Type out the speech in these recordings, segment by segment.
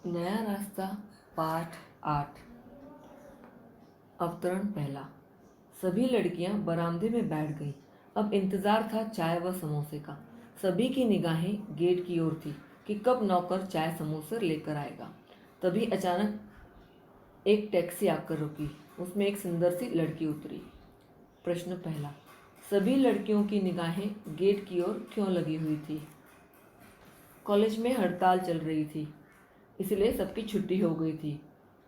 नया रास्ता पाठ 8। अवतरण पहला। सभी लड़कियां बरामदे में बैठ गईं। अब इंतजार था चाय व समोसे का। सभी की निगाहें गेट की ओर थी कि कब नौकर चाय समोसे लेकर आएगा। तभी अचानक एक टैक्सी आकर रुकी। उसमें एक सुंदर सी लड़की उतरी। प्रश्न पहला। सभी लड़कियों की निगाहें गेट की ओर क्यों लगी हुई थी? कॉलेज में हड़ताल चल रही थी, इसलिए सबकी छुट्टी हो गई थी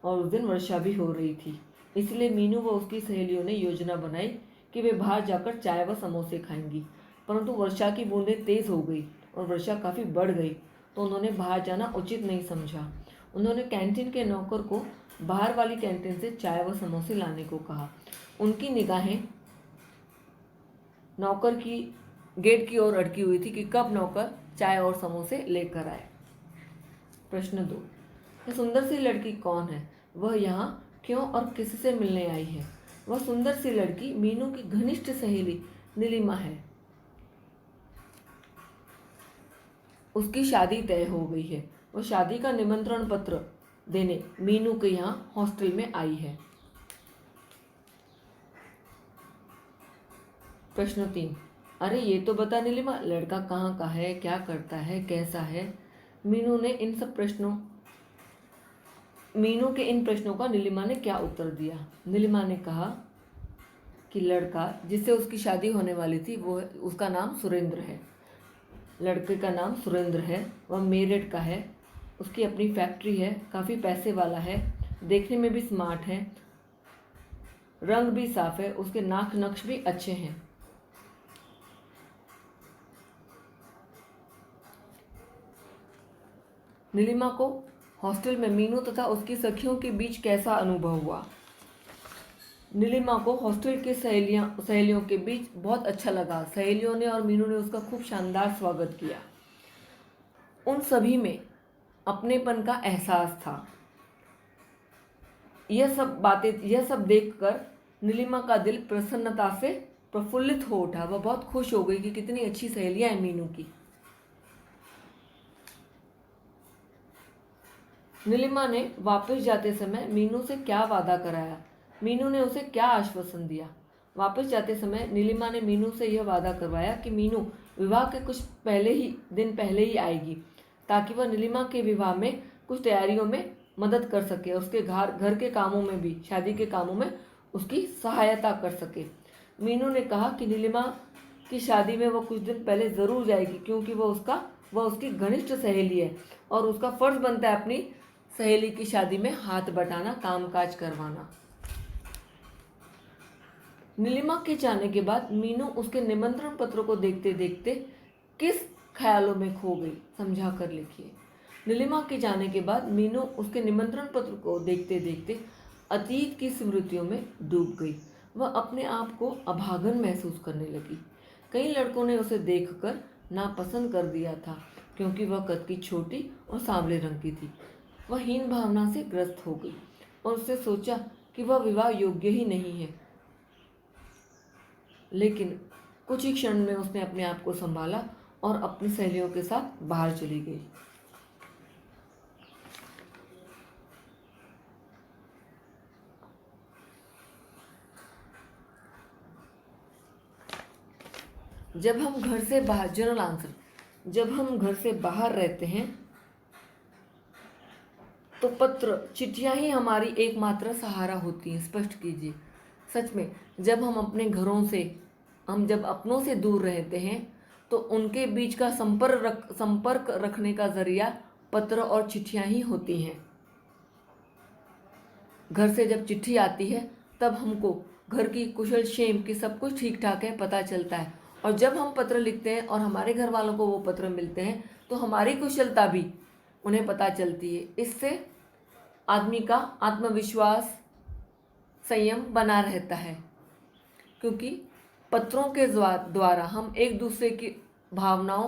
और उस दिन वर्षा भी हो रही थी। इसलिए मीनू व उसकी सहेलियों ने योजना बनाई कि वे बाहर जाकर चाय व समोसे खाएंगी। परंतु वर्षा की बूंदें तेज हो गई और वर्षा काफ़ी बढ़ गई, तो उन्होंने बाहर जाना उचित नहीं समझा। उन्होंने कैंटीन के नौकर को बाहर वाली कैंटीन से चाय व समोसे लाने को कहा। उनकी निगाहें नौकर की गेट की ओर अटकी हुई थी कि कब नौकर चाय और समोसे लेकर आए। प्रश्न 2। यह सुंदर सी लड़की कौन है? वह यहाँ क्यों और किससे मिलने आई है? वह सुंदर सी लड़की मीनू की घनिष्ठ सहेली नीलिमा है। उसकी शादी तय हो गई है। वह शादी का निमंत्रण पत्र देने मीनू के यहाँ हॉस्टल में आई है। प्रश्न 3। अरे ये तो बता नीलिमा, लड़का कहाँ का है, क्या करता है, कैसा है? मीनू के इन प्रश्नों का नीलिमा ने क्या उत्तर दिया? नीलिमा ने कहा कि लड़का जिससे उसकी शादी होने वाली थी उसका नाम सुरेंद्र है। लड़के का नाम सुरेंद्र है। वह मेरठ का है। उसकी अपनी फैक्ट्री है, काफ़ी पैसे वाला है, देखने में भी स्मार्ट है, रंग भी साफ है, उसके नाक नक्श भी अच्छे हैं। नीलिमा को हॉस्टल में मीनू तथा उसकी सखियों के बीच कैसा अनुभव हुआ? नीलिमा को हॉस्टल के सहेलियों के बीच बहुत अच्छा लगा। सहेलियों ने और मीनू ने उसका खूब शानदार स्वागत किया। उन सभी में अपनेपन का एहसास था। यह सब देखकर नीलिमा का दिल प्रसन्नता से प्रफुल्लित हो उठा। वह बहुत खुश हो गई कि कितनी अच्छी सहेलियां हैं मीनू की। नीलिमा ने वापस जाते समय मीनू से क्या वादा कराया? मीनू ने उसे क्या आश्वासन दिया? वापस जाते समय नीलिमा ने मीनू से यह वादा करवाया कि मीनू विवाह के कुछ दिन पहले ही आएगी, ताकि वह नीलिमा के विवाह में कुछ तैयारियों में मदद कर सके, उसके घर के कामों में भी, शादी के कामों में उसकी सहायता कर सके। मीनू ने कहा कि नीलिमा की शादी में वह कुछ दिन पहले ज़रूर जाएगी, क्योंकि वह उसकी घनिष्ठ सहेली है और उसका फर्ज बनता है अपनी सहेली की शादी में हाथ बटाना, कामकाज करवाना। नीलिमा के जाने के बाद मीनू उसके निमंत्रण पत्र को देखते देखते किस ख्यालों में खो गई, समझा कर लिखिए। नीलिमा के जाने के बाद मीनू उसके निमंत्रण पत्र को देखते देखते अतीत की स्मृतियों में डूब गई। वह अपने आप को अभागन महसूस करने लगी। कई लड़कों ने उसे देखकर नापसंद कर दिया था, क्योंकि वह कद की छोटी और सांवले रंग की थी। वह हीन भावना से ग्रस्त हो गई और उसने सोचा कि वह विवाह योग्य ही नहीं है। लेकिन कुछ ही क्षण में उसने अपने आप को संभाला और अपनी सहेलियों के साथ बाहर चली गई। जब हम घर से बाहर जनरल आंसर जब हम घर से बाहर रहते हैं तो पत्र, चिट्ठियां ही हमारी एकमात्र सहारा होती हैं। स्पष्ट कीजिए। सच में जब हम जब अपनों से दूर रहते हैं तो उनके बीच का संपर्क रखने का जरिया पत्र और चिट्ठियां ही होती हैं। घर से जब चिट्ठी आती है तब हमको घर की कुशल क्षेम कि सब कुछ ठीक ठाक है पता चलता है, और जब हम पत्र लिखते हैं और हमारे घर वालों को वो पत्र मिलते हैं तो हमारी कुशलता भी उन्हें पता चलती है। इससे आदमी का आत्मविश्वास, संयम बना रहता है, क्योंकि पत्रों के द्वारा हम एक दूसरे की भावनाओं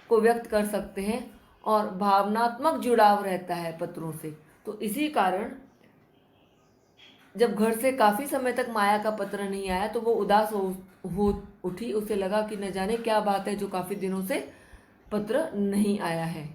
को व्यक्त कर सकते हैं और भावनात्मक जुड़ाव रहता है पत्रों से। तो इसी कारण जब घर से काफ़ी समय तक माया का पत्र नहीं आया तो वो उदास हो उठी। उसे लगा कि न जाने क्या बात है जो काफ़ी दिनों से पत्र नहीं आया है।